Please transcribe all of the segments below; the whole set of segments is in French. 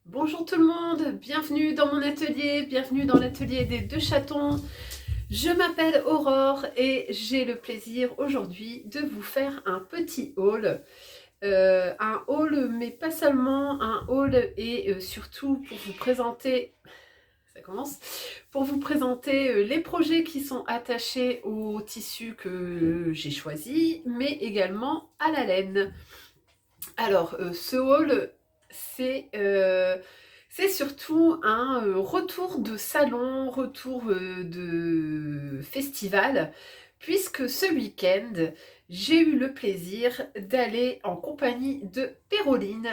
Bonjour tout le monde, bienvenue dans mon atelier, bienvenue dans l'atelier des deux chatons. Je m'appelle Aurore et j'ai le plaisir aujourd'hui de vous faire un petit haul. Un haul, mais pas seulement un haul, et surtout pour vous présenter, ça commence, pour vous présenter les projets qui sont attachés au tissu que j'ai choisi, mais également à la laine. Alors, ce haul, c'est surtout un retour de salon, retour de festival, puisque ce week-end, j'ai eu le plaisir d'aller en compagnie de Péroline.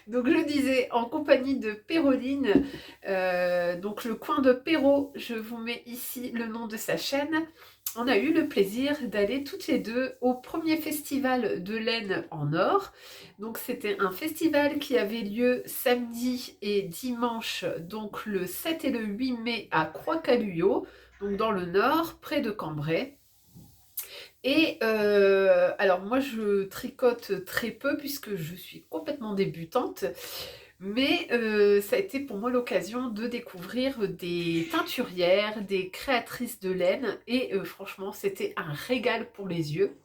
Donc je disais en compagnie de Péroline, donc le coin de Péro, je vous mets ici le nom de sa chaîne. On a eu le plaisir d'aller toutes les deux au premier festival de laine en or. Donc c'était un festival qui avait lieu samedi et dimanche, donc le 7 et le 8 mai à Croix-Caluyo, donc dans le nord, près de Cambrai. Et alors moi je tricote très peu puisque je suis complètement débutante, mais ça a été pour moi l'occasion de découvrir des teinturières, des créatrices de laine, et franchement c'était un régal pour les yeux.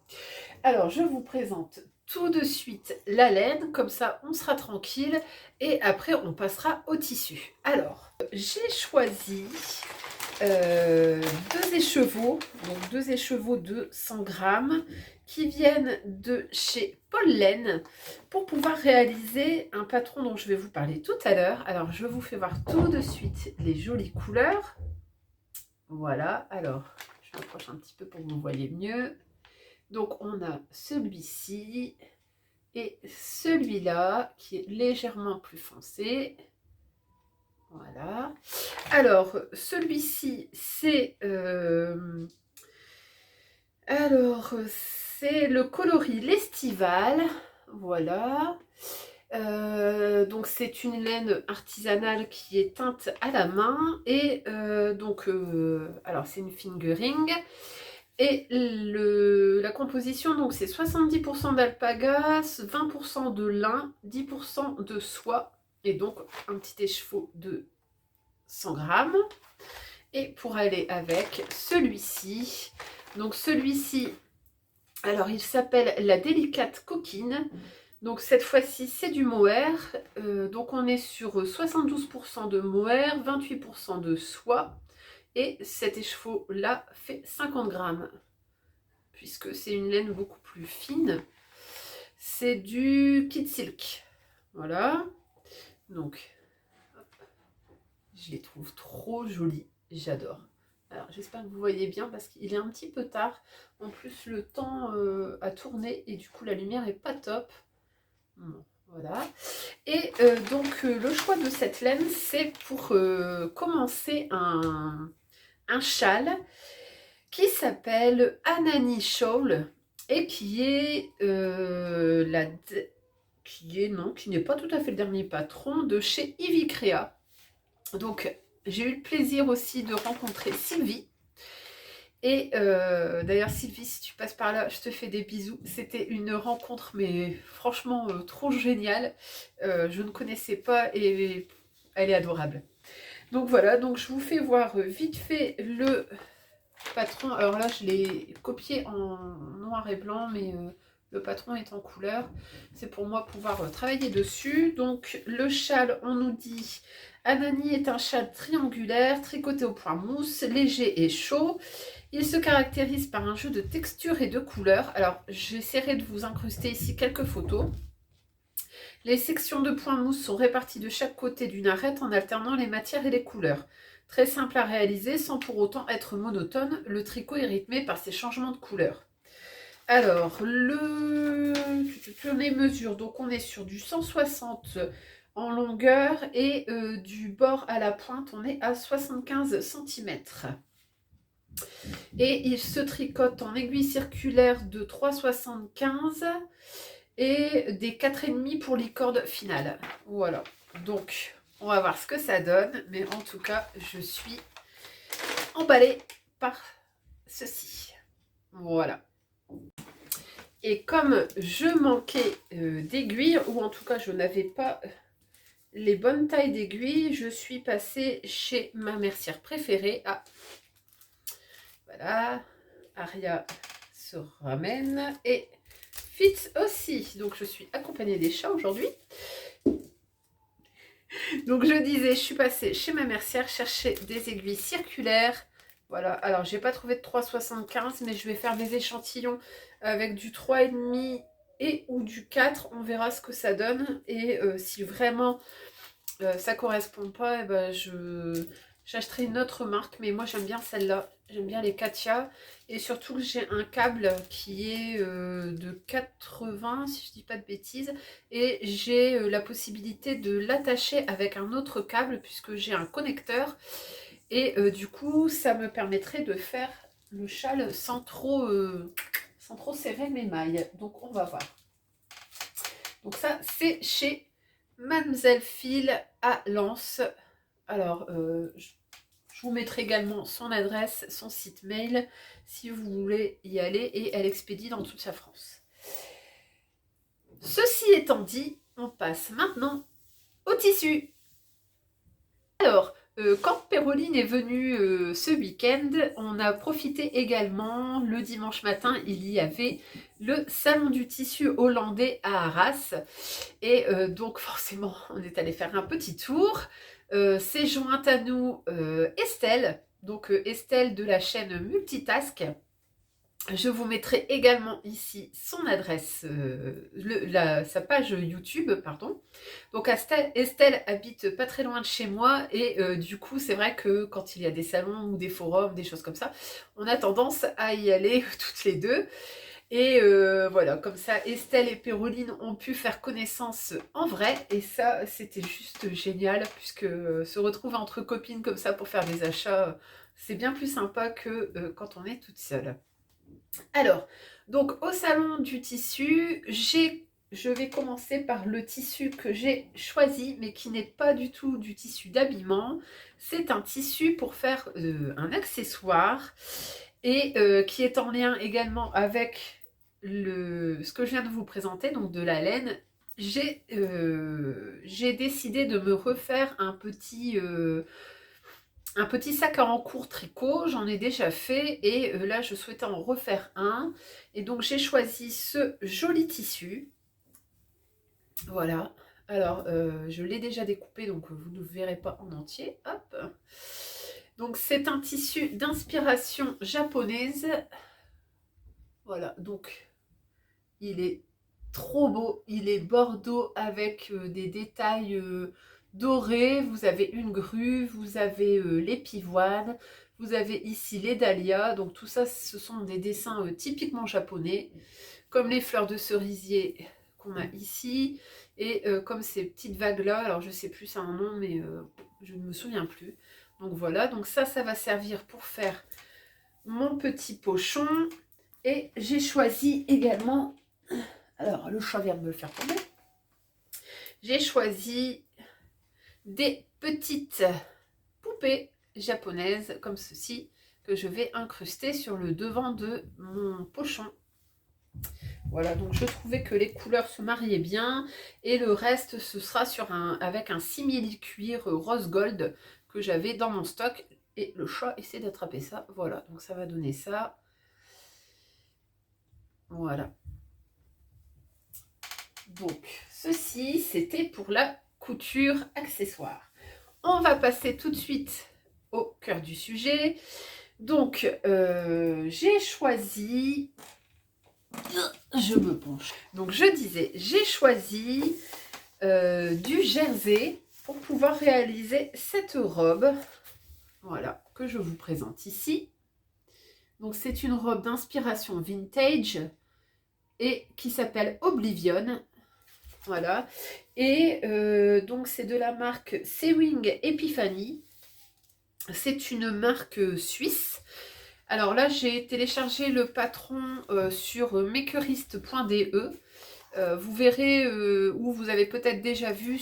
Alors je vous présente tout de suite la laine, comme ça on sera tranquille, et après on passera au tissu. Alors j'ai choisi deux écheveaux, donc deux écheveaux de 100 grammes qui viennent de chez Paul Laine pour pouvoir réaliser un patron dont je vais vous parler tout à l'heure. Alors je vous fais voir tout de suite les jolies couleurs. Voilà, alors je m'approche un petit peu pour que vous voyez mieux. Donc on a celui-ci et celui-là qui est légèrement plus foncé. Voilà. Alors, celui-ci, c'est le coloris l'Estival. Voilà. Donc, c'est une laine artisanale qui est teinte à la main. Et alors, c'est une fingering. Et la composition, donc, c'est 70% d'alpaga, 20% de lin, 10% de soie. Et donc, un petit écheveau de 100 grammes. Et pour aller avec celui-ci, donc celui-ci, alors il s'appelle la délicate coquine. Donc cette fois-ci c'est du mohair, donc on est sur 72% de mohair, 28% de soie, et cet écheveau là fait 50 grammes, puisque c'est une laine beaucoup plus fine. C'est du kid silk, voilà. Donc je les trouve trop jolies, j'adore. Alors j'espère que vous voyez bien parce qu'il est un petit peu tard. En plus le temps a tourné et du coup la lumière est pas top. Bon, voilà. Et le choix de cette laine, c'est pour commencer un châle qui s'appelle Anani Shawl et qui n'est pas tout à fait le dernier patron de chez Ivy Crea. Donc j'ai eu le plaisir aussi de rencontrer Sylvie. Et d'ailleurs Sylvie, si tu passes par là, je te fais des bisous. C'était une rencontre mais franchement trop géniale. Je ne connaissais pas et elle est adorable. Donc voilà, donc je vous fais voir vite fait le patron. Alors là je l'ai copié en noir et blanc, mais le patron est en couleur. C'est pour moi pouvoir travailler dessus. Donc le châle, on nous dit Anani est un châle triangulaire, tricoté au point mousse, léger et chaud. Il se caractérise par un jeu de textures et de couleurs. Alors, j'essaierai de vous incruster ici quelques photos. Les sections de points mousse sont réparties de chaque côté d'une arête en alternant les matières et les couleurs. Très simple à réaliser sans pour autant être monotone, le tricot est rythmé par ces changements de couleurs. Alors, les mesures, donc on est sur du 160 en longueur et du bord à la pointe, on est à 75 cm. Et il se tricote en aiguille circulaire de 3,75 et des 4,5 pour les cordes finales. Voilà, donc on va voir ce que ça donne, mais en tout cas je suis emballée par ceci. Voilà. Et comme je manquais d'aiguilles, ou en tout cas je n'avais pas les bonnes tailles d'aiguilles, je suis passée chez ma mercière préférée. Ah, voilà, Aria se ramène et Fitz aussi. Donc je suis accompagnée des chats aujourd'hui. Donc je disais, je suis passée chez ma mercière chercher des aiguilles circulaires. Voilà, alors j'ai pas trouvé de 3,75, mais je vais faire des échantillons avec du 3,5 et ou du 4. On verra ce que ça donne. Et si vraiment ça correspond pas, eh ben j'achèterai une autre marque. Mais moi j'aime bien celle-là. J'aime bien les Katia. Et surtout que j'ai un câble qui est de 80, si je dis pas de bêtises. Et j'ai la possibilité de l'attacher avec un autre câble puisque j'ai un connecteur. Et du coup, ça me permettrait de faire le châle sans trop serrer mes mailles. Donc on va voir. Donc ça, c'est chez Mademoiselle Fil à Lens. Alors, je vous mettrai également son adresse, son site mail, si vous voulez y aller. Et elle expédie dans toute sa France. Ceci étant dit, on passe maintenant au tissu. Alors, quand Péroline est venue ce week-end, on a profité également, le dimanche matin, il y avait le salon du tissu hollandais à Arras. Et donc forcément, on est allé faire un petit tour. C'est jointe à nous Estelle, donc Estelle de la chaîne Multitask. Je vous mettrai également ici son adresse, sa page YouTube, pardon. Donc Estelle habite pas très loin de chez moi et du coup c'est vrai que quand il y a des salons ou des forums, des choses comme ça, on a tendance à y aller toutes les deux. Et voilà, comme ça Estelle et Péroline ont pu faire connaissance en vrai et ça c'était juste génial puisque se retrouver entre copines comme ça pour faire des achats, c'est bien plus sympa que quand on est toute seule. Alors, donc au salon du tissu, je vais commencer par le tissu que j'ai choisi, mais qui n'est pas du tout du tissu d'habillement. C'est un tissu pour faire un accessoire et qui est en lien également avec ce que je viens de vous présenter, donc de la laine. J'ai décidé de me refaire un petit sac à encours tricot, j'en ai déjà fait et là je souhaitais en refaire un. Et donc j'ai choisi ce joli tissu. Voilà. Alors je l'ai déjà découpé donc vous ne le verrez pas en entier. Hop. Donc c'est un tissu d'inspiration japonaise. Voilà, donc il est trop beau. Il est bordeaux avec des détails dorés. Vous avez une grue, vous avez les pivoines, vous avez ici les dahlias. Donc tout ça, ce sont des dessins typiquement japonais, comme les fleurs de cerisier qu'on a ici, et comme ces petites vagues-là. Alors je sais plus, c'est un nom, mais je ne me souviens plus. Donc voilà, donc ça va servir pour faire mon petit pochon. Et j'ai choisi également... Alors, le chat vient de me le faire tomber. J'ai choisi des petites poupées japonaises comme ceci que je vais incruster sur le devant de mon pochon. Voilà, donc je trouvais que les couleurs se mariaient bien et le reste ce sera avec un simili cuir rose gold que j'avais dans mon stock et le chat essaie d'attraper ça. Voilà, donc ça va donner ça. Voilà. Donc, ceci, c'était pour la couture accessoire. On va passer tout de suite au cœur du sujet. Donc, j'ai choisi... Je me penche. Donc, je disais, j'ai choisi du jersey pour pouvoir réaliser cette robe. Voilà, que je vous présente ici. Donc, c'est une robe d'inspiration vintage et qui s'appelle Oblivion. Voilà, et donc c'est de la marque Sewing Epiphany. C'est une marque suisse. Alors là, j'ai téléchargé le patron sur makerist.de. Vous verrez, ou vous avez peut-être déjà vu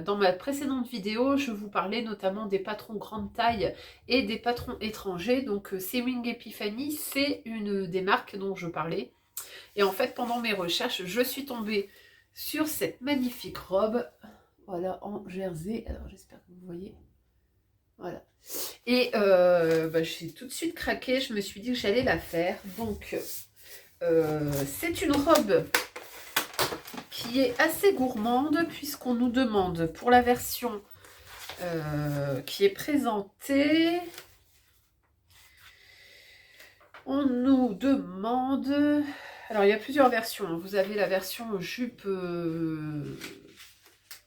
dans ma précédente vidéo, je vous parlais notamment des patrons grande taille et des patrons étrangers. Donc Sewing Epiphany, c'est une des marques dont je parlais. Et en fait, pendant mes recherches, je suis tombée sur cette magnifique robe. Voilà, en jersey. Alors, j'espère que vous voyez. Voilà. Et j'ai tout de suite craqué. Je me suis dit que j'allais la faire. Donc, c'est une robe qui est assez gourmande puisqu'on nous demande pour la version qui est présentée, on nous demande, alors il y a plusieurs versions, vous avez la version jupe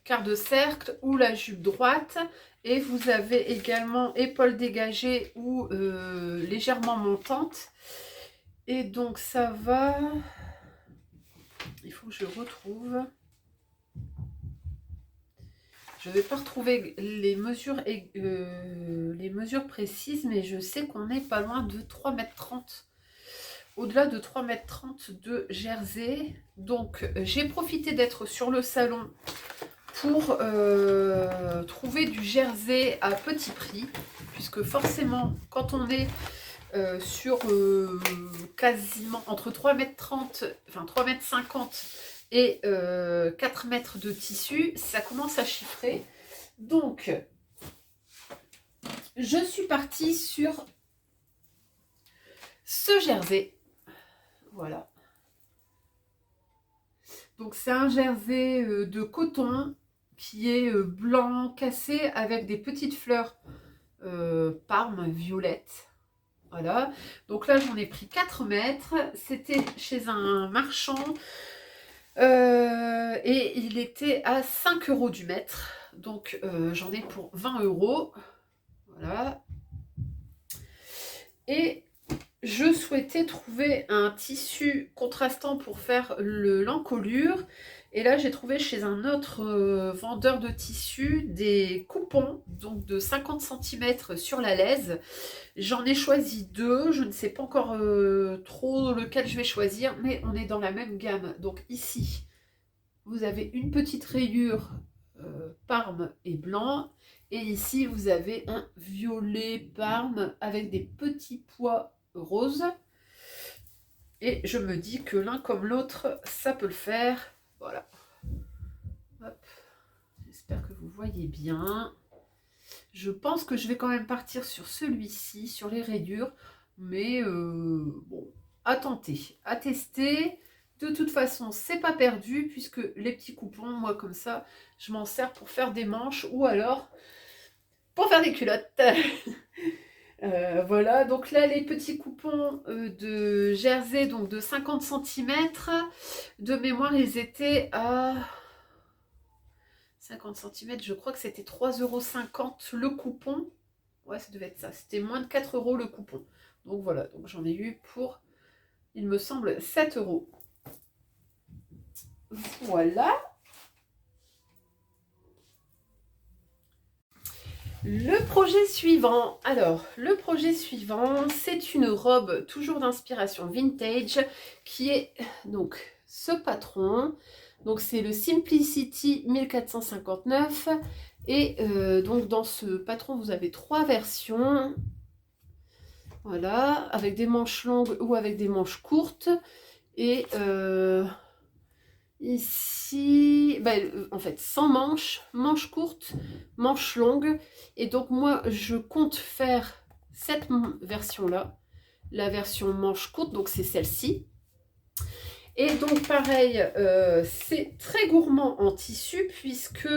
quart de cercle ou la jupe droite, et vous avez également épaules dégagées ou légèrement montantes. Et donc ça va, il faut que je retrouve, je ne vais pas retrouver les mesures précises, mais je sais qu'on n'est pas loin de 3,30 m. Au-delà de 3,30 m de jersey. Donc j'ai profité d'être sur le salon pour trouver du jersey à petit prix, puisque forcément quand on est sur quasiment entre 3,30 m, enfin 3,50 m et 4 mètres de tissu, ça commence à chiffrer. Donc je suis partie sur ce jersey. Voilà. Donc c'est un jersey de coton qui est blanc cassé avec des petites fleurs parme violette. Voilà. Donc là j'en ai pris 4 mètres. C'était chez un marchand et il était à 5 € du mètre. Donc j'en ai pour 20 €. Voilà. Et je souhaitais trouver un tissu contrastant pour faire l'encolure. Et là, j'ai trouvé chez un autre vendeur de tissus des coupons, donc de 50 cm sur la laise. J'en ai choisi 2. Je ne sais pas encore trop lequel je vais choisir, mais on est dans la même gamme. Donc ici, vous avez une petite rayure parme et blanc. Et ici, vous avez un violet parme avec des petits pois rose. Et je me dis que l'un comme l'autre, ça peut le faire. Voilà. J'espère que vous voyez bien. Je pense que je vais quand même partir sur celui-ci, sur les rayures. Mais bon, à tenter, à tester. De toute façon, c'est pas perdu, puisque les petits coupons, moi comme ça, je m'en sers pour faire des manches ou alors pour faire des culottes. Voilà, donc là les petits coupons de jersey, donc de 50 cm, de mémoire ils étaient à 50 cm, je crois que c'était 3,50 € le coupon. Ouais, ça devait être ça, c'était moins de 4 € le coupon. Donc voilà, donc j'en ai eu pour, il me semble, 7 €. Voilà. Le projet suivant, alors le projet suivant, c'est une robe toujours d'inspiration vintage qui est donc ce patron. Donc c'est le Simplicity 1459 et donc dans ce patron vous avez 3 versions. Voilà, avec des manches longues ou avec des manches courtes. Et ici, en fait, sans manches, manches courtes, manches longues. Et donc moi, je compte faire cette version-là, la version manche courte, donc c'est celle-ci. Et donc pareil, c'est très gourmand en tissu, puisque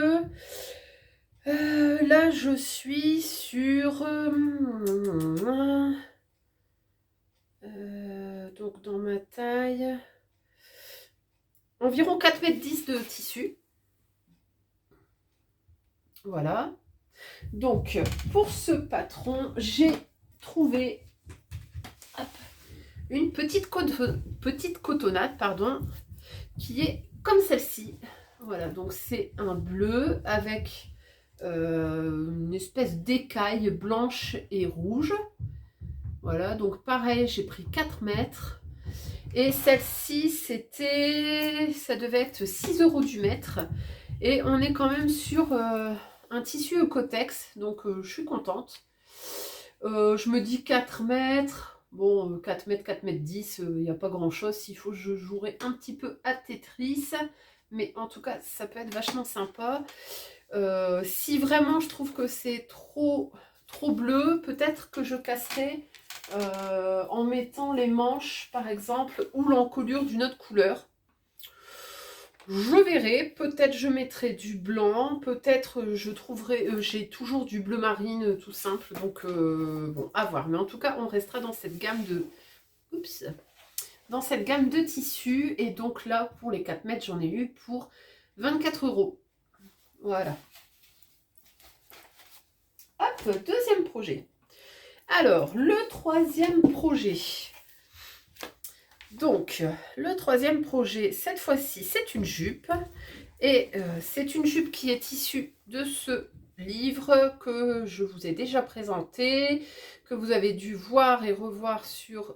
là, je suis sur... donc dans ma taille... environ 4,10 m de tissu. Voilà. Donc, pour ce patron, j'ai trouvé une petite cotonnade, pardon, qui est comme celle-ci. Voilà, donc c'est un bleu avec une espèce d'écaille blanche et rouge. Voilà, donc pareil, j'ai pris 4 mètres. Et celle-ci, c'était, ça devait être 6 € du mètre. Et on est quand même sur un tissu Eucotex, donc je suis contente. Je me dis 4 mètres, Bon, 4 mètres, 4 mètres 10, il n'y a pas grand chose. S'il faut, je jouerai un petit peu à Tetris. Mais en tout cas, ça peut être vachement sympa. Si vraiment je trouve que c'est trop bleu, peut-être que je casserai en mettant les manches, par exemple, ou l'encolure d'une autre couleur. Je verrai, peut-être je mettrai du blanc, peut-être je trouverai, j'ai toujours du bleu marine tout simple, donc bon, à voir. Mais en tout cas, on restera dans cette gamme de, oups, dans cette gamme de tissus. Et donc là, pour les 4 mètres, j'en ai eu pour 24 €. Voilà. Hop, deuxième projet. Alors, le troisième projet. Donc, le troisième projet, cette fois-ci, c'est une jupe. Et c'est une jupe qui est issue de ce livre que je vous ai déjà présenté, que vous avez dû voir et revoir sur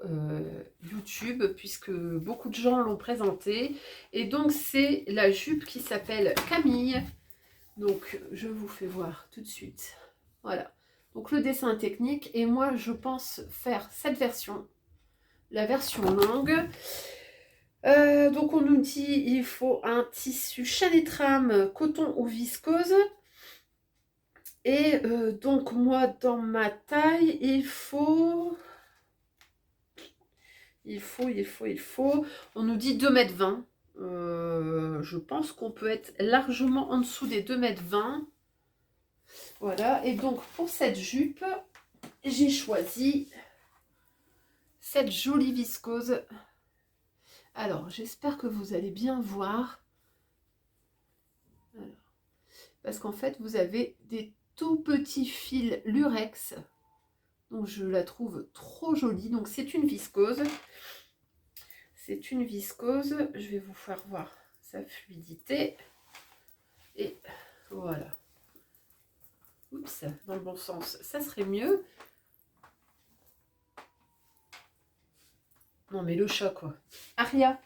YouTube, puisque beaucoup de gens l'ont présenté. Et donc, c'est la jupe qui s'appelle Camille. Donc, je vous fais voir tout de suite. Voilà. Donc, le dessin technique. Et moi, je pense faire cette version, la version longue. Donc on nous dit il faut un tissu chaîne et trame, coton ou viscose. Et donc moi dans ma taille il faut, on nous dit 2,20 m. Je pense qu'on peut être largement en dessous des 2,20 m. Voilà, et donc pour cette jupe, j'ai choisi cette jolie viscose. Alors, j'espère que vous allez bien voir. Alors, parce qu'en fait, vous avez des tout petits fils lurex. Donc, je la trouve trop jolie. Donc, c'est une viscose. C'est une viscose. Je vais vous faire voir sa fluidité. Et voilà. Oups, dans le bon sens, ça serait mieux. Non, mais le chat, quoi. Aria.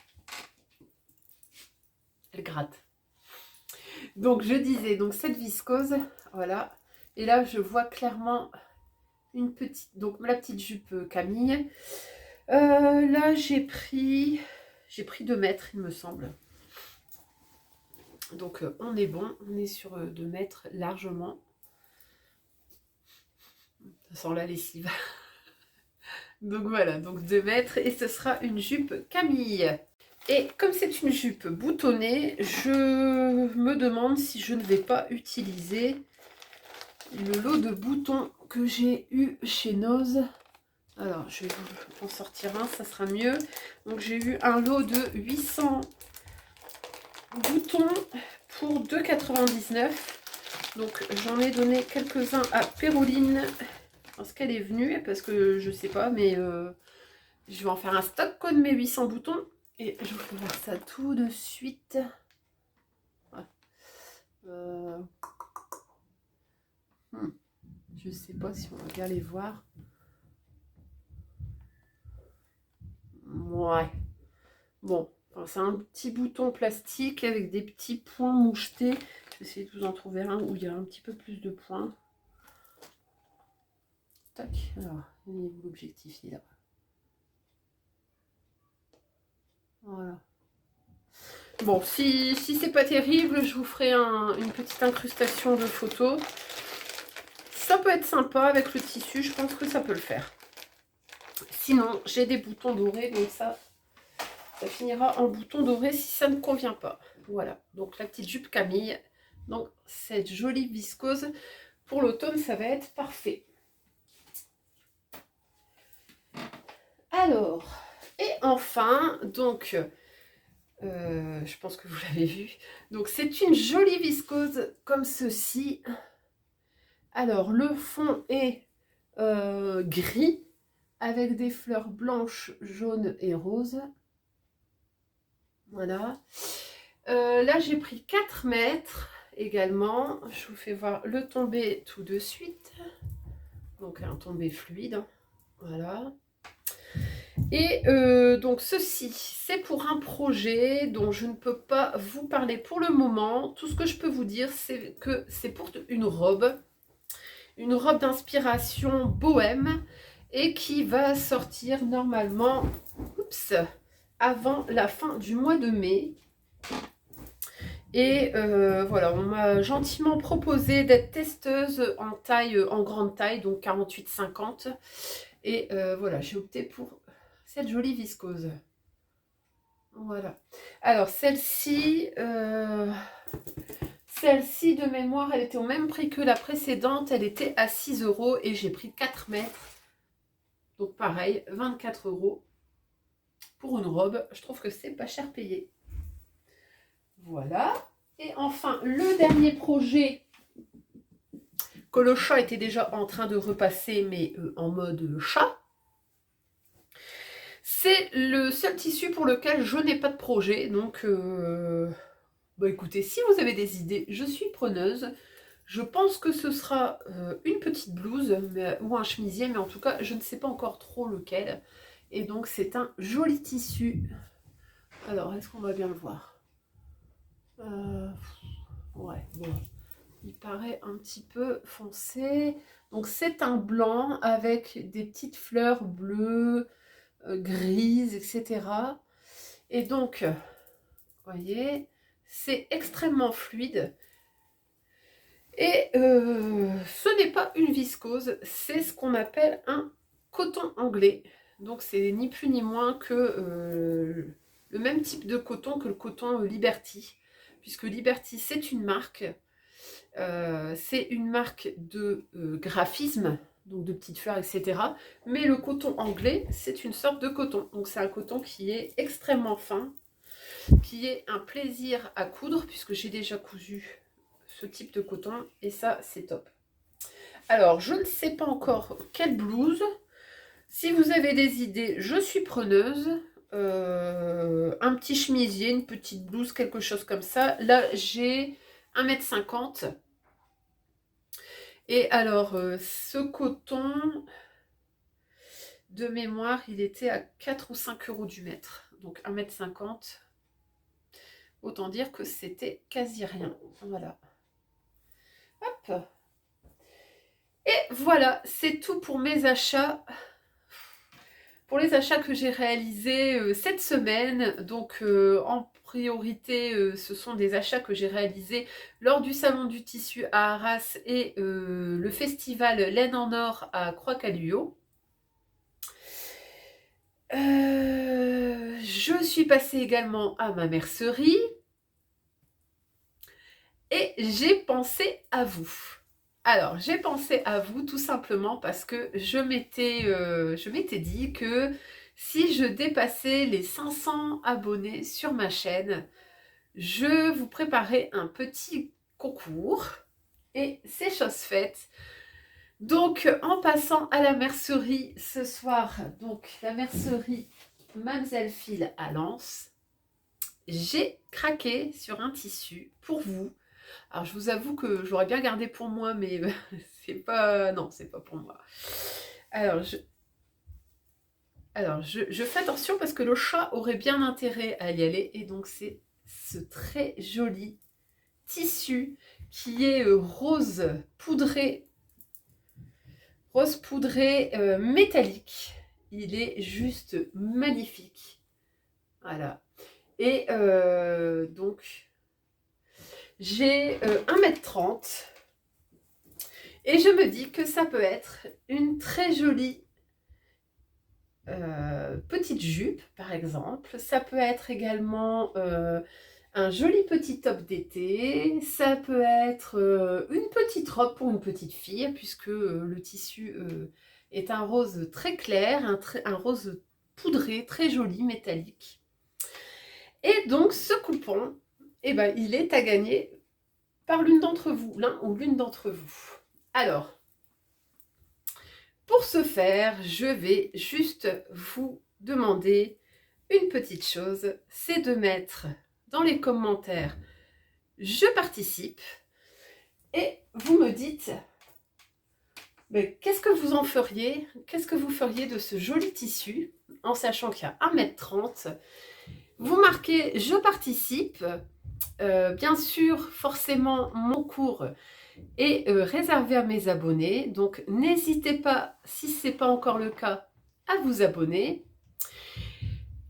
Elle gratte. Donc, je disais, donc cette viscose, voilà. Et là, je vois clairement une petite, donc la petite jupe Camille. Là, j'ai pris 2 mètres, il me semble. Donc, on est bon. On est sur 2 mètres largement. Ça sent la lessive. Donc, voilà. Donc, 2 mètres. Et ce sera une jupe Camille. Et comme c'est une jupe boutonnée, je me demande si je ne vais pas utiliser le lot de boutons que j'ai eu chez Noz. Alors, je vais vous en sortir un, ça sera mieux. Donc, j'ai eu un lot de 800 boutons pour 2,99 €. Donc, j'en ai donné quelques-uns à Péroline parce qu'elle est venue, parce que je sais pas, mais je vais en faire un stock de mes 800 boutons. Et je vous fais voir ça tout de suite. Je sais pas si on va bien les voir. Ouais. Bon, enfin, c'est un petit bouton plastique avec des petits points mouchetés. Je vais essayer de vous en trouver un où il y a un petit peu plus de points. Tac. Alors, l'objectif, il est là. Voilà. Bon, si c'est pas terrible, je vous ferai une petite incrustation de photos. Ça peut être sympa avec le tissu, je pense que ça peut le faire. Sinon, j'ai des boutons dorés, donc ça finira en bouton doré si ça ne convient pas. Voilà, donc la petite jupe Camille. Donc, cette jolie viscose, pour l'automne, ça va être parfait. Alors, et enfin, donc... je pense que vous l'avez vu. Donc, c'est une jolie viscose comme ceci. Alors, le fond est gris avec des fleurs blanches, jaunes et roses. Voilà. Là, j'ai pris 4 mètres également. Je vous fais voir le tombé tout de suite. Donc, un tombé fluide. Voilà. Et donc ceci, c'est pour un projet dont je ne peux pas vous parler pour le moment. Tout ce que je peux vous dire, c'est que c'est pour une robe d'inspiration bohème. et qui va sortir normalement avant la fin du mois de mai. Et voilà, on m'a gentiment proposé d'être testeuse en taille, en grande taille, donc 48-50. Et voilà, j'ai opté pour cette jolie viscose. Voilà. Alors, celle-ci, de mémoire, elle était au même prix que la précédente. Elle était à 6 € et j'ai pris 4 mètres. Donc pareil, 24 € pour une robe. Je trouve que c'est pas cher payé. Voilà. Et enfin, le dernier projet que le chat était déjà en train de repasser, mais en mode chat. C'est le seul tissu pour lequel je n'ai pas de projet. Donc, bah écoutez, si vous avez des idées, je suis preneuse. Je pense que ce sera une petite blouse ou un chemisier, mais en tout cas, je ne sais pas encore trop lequel. Et donc, c'est un joli tissu. Alors, est-ce qu'on va bien le voir? Ouais, bon. Il paraît un petit peu foncé. Donc, c'est un blanc avec des petites fleurs bleues, grises, etc. Et donc, vous voyez, c'est extrêmement fluide. Et ce n'est pas une viscose, c'est ce qu'on appelle un coton anglais. Donc c'est ni plus ni moins que le même type de coton que le coton Liberty. Puisque Liberty, c'est une marque. C'est une marque de graphisme, donc de petites fleurs, etc. Mais le coton anglais, c'est une sorte de coton. Donc c'est un coton qui est extrêmement fin, qui est un plaisir à coudre, puisque j'ai déjà cousu ce type de coton, et ça, c'est top. Alors, je ne sais pas encore quelle blouse. Si vous avez des idées, je suis preneuse. Un petit chemisier, une petite blouse, quelque chose comme ça. Là, j'ai 1,50 m. Et alors, ce coton, de mémoire, il était à 4 ou 5 € du mètre. Donc 1,50 m. Autant dire que c'était quasi rien. Voilà. Hop. Et voilà, c'est tout pour mes achats. Pour les achats que j'ai réalisés cette semaine, donc en priorité, ce sont des achats que j'ai réalisés lors du Salon du Tissu à Arras et le festival Laine en Or à Croix-Caluot. Je suis passée également à ma mercerie et j'ai pensé à vous. Alors, j'ai pensé à vous tout simplement parce que je m'étais dit que si je dépassais les 500 abonnés sur ma chaîne, je vous préparais un petit concours et c'est chose faite. Donc, en passant à la mercerie ce soir, donc la mercerie Mamselle Fil à Lens, j'ai craqué sur un tissu pour vous. Alors, je vous avoue que j'aurais bien gardé pour moi, mais c'est pas... Non, c'est pas pour moi. Alors, je fais attention parce que le chat aurait bien intérêt à y aller. Et donc, c'est ce très joli tissu qui est rose poudré métallique. Il est juste magnifique. Voilà. Et donc... J'ai 1,30 m et je me dis que ça peut être une très jolie petite jupe, par exemple. Ça peut être également un joli petit top d'été. Ça peut être une petite robe pour une petite fille, puisque le tissu est un rose très clair, un rose poudré, très joli, métallique. Et donc, ce coupon, eh ben, il est à gagner par l'une d'entre vous, l'un ou l'une d'entre vous. Alors, pour ce faire, je vais juste vous demander une petite chose, c'est de mettre dans les commentaires « Je participe » et vous me dites qu'est-ce que vous en feriez, qu'est-ce que vous feriez de ce joli tissu, en sachant qu'il y a 1,30 m. Vous marquez « Je participe ». Bien sûr, forcément, mon cours, est réservé à mes abonnés. Donc n'hésitez pas, si ce n'est pas encore le cas, à vous abonner.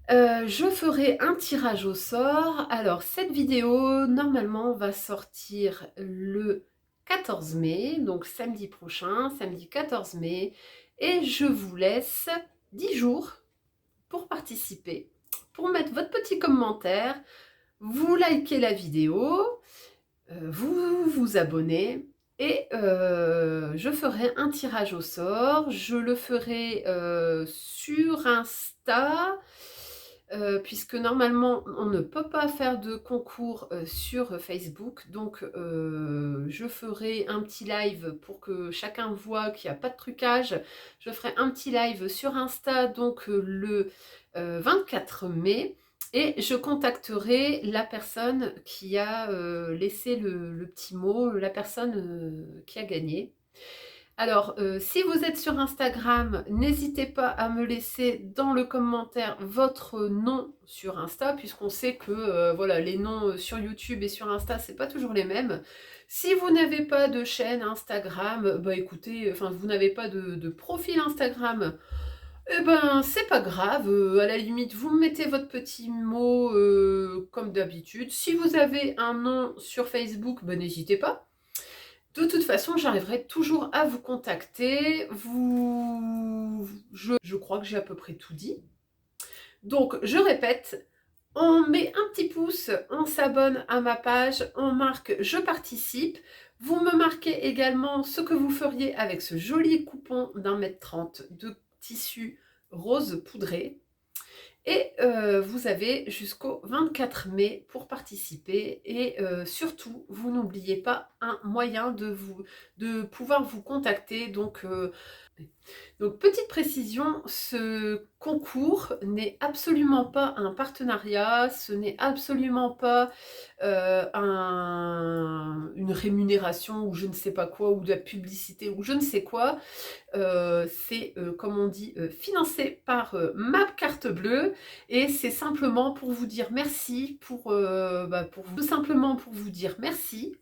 Je ferai un tirage au sort. Alors cette vidéo normalement va sortir le 14 mai, donc samedi prochain, samedi 14 mai. Et je vous laisse 10 jours pour participer, pour mettre votre petit commentaire, vous likez la vidéo, vous vous abonnez et je ferai un tirage au sort. Je le ferai sur Insta, puisque normalement on ne peut pas faire de concours sur Facebook, donc je ferai un petit live pour que chacun voit qu'il n'y a pas de trucage. Je ferai un petit live sur Insta donc le 24 mai. Et je contacterai la personne qui a laissé le petit mot, la personne qui a gagné. Alors, si vous êtes sur Instagram, n'hésitez pas à me laisser dans le commentaire votre nom sur Insta, puisqu'on sait que voilà, les noms sur YouTube et sur Insta, c'est pas toujours les mêmes. Si vous n'avez pas de chaîne Instagram, bah écoutez, enfin vous n'avez pas de profil Instagram, eh ben, c'est pas grave, à la limite, vous mettez votre petit mot comme d'habitude. Si vous avez un nom sur Facebook, ben, n'hésitez pas. De toute façon, j'arriverai toujours à vous contacter. Je crois que j'ai à peu près tout dit. Donc, je répète, on met un petit pouce, on s'abonne à ma page, on marque « Je participe ». Vous me marquez également ce que vous feriez avec ce joli coupon d'1,30 m de tissu rose poudré. Et vous avez jusqu'au 24 mai pour participer. Et surtout, vous n'oubliez pas un moyen de pouvoir vous contacter. Donc, petite précision, ce concours n'est absolument pas un partenariat, ce n'est absolument pas une rémunération ou je ne sais pas quoi, ou de la publicité ou je ne sais quoi. C'est, comme on dit, financé par ma carte bleue, et c'est simplement pour vous dire merci, tout simplement pour vous dire merci,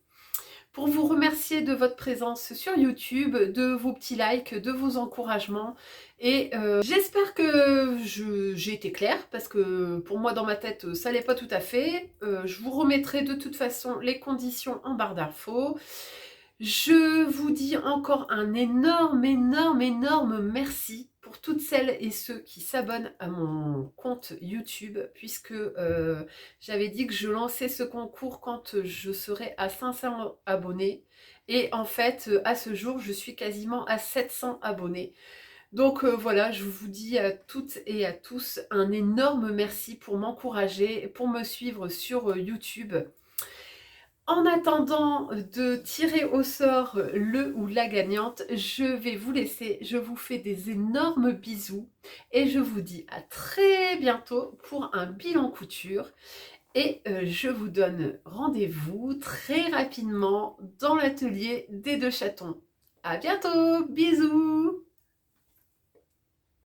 pour vous remercier de votre présence sur YouTube, de vos petits likes, de vos encouragements. Et j'espère que j'ai été claire, parce que pour moi dans ma tête ça n'allait pas tout à fait. Je vous remettrai de toute façon les conditions en barre d'infos. Je vous dis encore un énorme merci pour toutes celles et ceux qui s'abonnent à mon compte YouTube, puisque j'avais dit que je lançais ce concours quand je serais à 500 abonnés. Et en fait, à ce jour, je suis quasiment à 700 abonnés. Donc voilà, je vous dis à toutes et à tous un énorme merci pour m'encourager, pour me suivre sur YouTube. En attendant de tirer au sort le ou la gagnante, je vais vous laisser. Je vous fais des énormes bisous et je vous dis à très bientôt pour un bilan couture. Et je vous donne rendez-vous très rapidement dans l'atelier des deux chatons. À bientôt, bisous!